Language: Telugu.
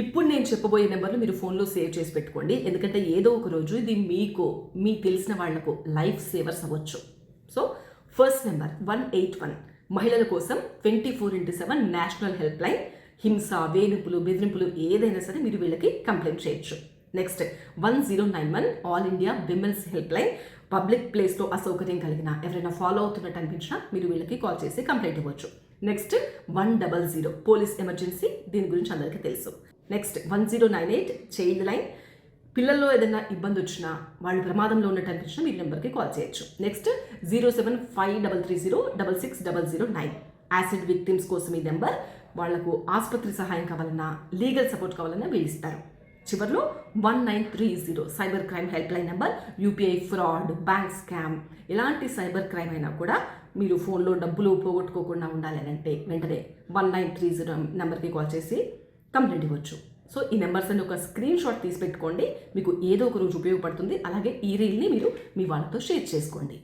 ఇప్పుడు నేను చెప్పబోయే నెంబర్లు మీరు ఫోన్లో సేవ్ చేసి పెట్టుకోండి. ఎందుకంటే ఏదో ఒక రోజు ఇది మీకు తెలిసిన వాళ్లకు లైఫ్ సేవర్స్ అవ్వచ్చు. సో ఫస్ట్ నెంబర్ 181 మహిళల కోసం 24/7 నేషనల్ హెల్ప్ లైన్. హింస, వేధింపులు, బెదిరింపులు ఏదైనా సరే మీరు వీళ్ళకి కంప్లైంట్ చేయొచ్చు. Next 1091 all India women's help line. Public ప్లేస్లో అసౌకర్యం కలిగిన ఎవరైనా ఫాలో అవుతున్నట్టు అనిపించినా మీరు వీళ్ళకి కాల్ చేసి కంప్లైంట్ ఇవ్వచ్చు. నెక్స్ట్ 100 పోలీస్ ఎమర్జెన్సీ, దీని గురించి అందరికీ తెలుసు. Next 1098 child line. పిల్లల్లో ఏదైనా ఇబ్బంది వచ్చినా, వాళ్ళు ప్రమాదంలో ఉన్నట్టు అనిపించినా మీరు నెంబర్కి కాల్ చేయొచ్చు. నెక్స్ట్ 07533066009 యాసిడ్ విక్టిమ్స్ కోసం ఈ నెంబర్. వాళ్లకు ఆసుపత్రి సహాయం కావాలన్నా, లీగల్ సపోర్ట్ కావాలన్నా వీళ్ళిస్తారు. చివరిలో 1930 cyber crime help line number. UPI fraud, bank scam, ఎలాంటి సైబర్ క్రైమ్ అయినా కూడా మీరు ఫోన్లో డబ్బులు పోగొట్టుకోకుండా ఉండాలి అంటే వెంటనే 1930 నెంబర్కి కాల్ చేసి కంప్లైంట్ ఇవ్వచ్చు. సో ఈ నెంబర్స్ అని ఒక స్క్రీన్ షాట్ తీసి పెట్టుకోండి. మీకు ఏదో ఒక రోజు ఉపయోగపడుతుంది. అలాగే ఈ రీల్ని మీరు మీ వాళ్ళతో షేర్ చేసుకోండి.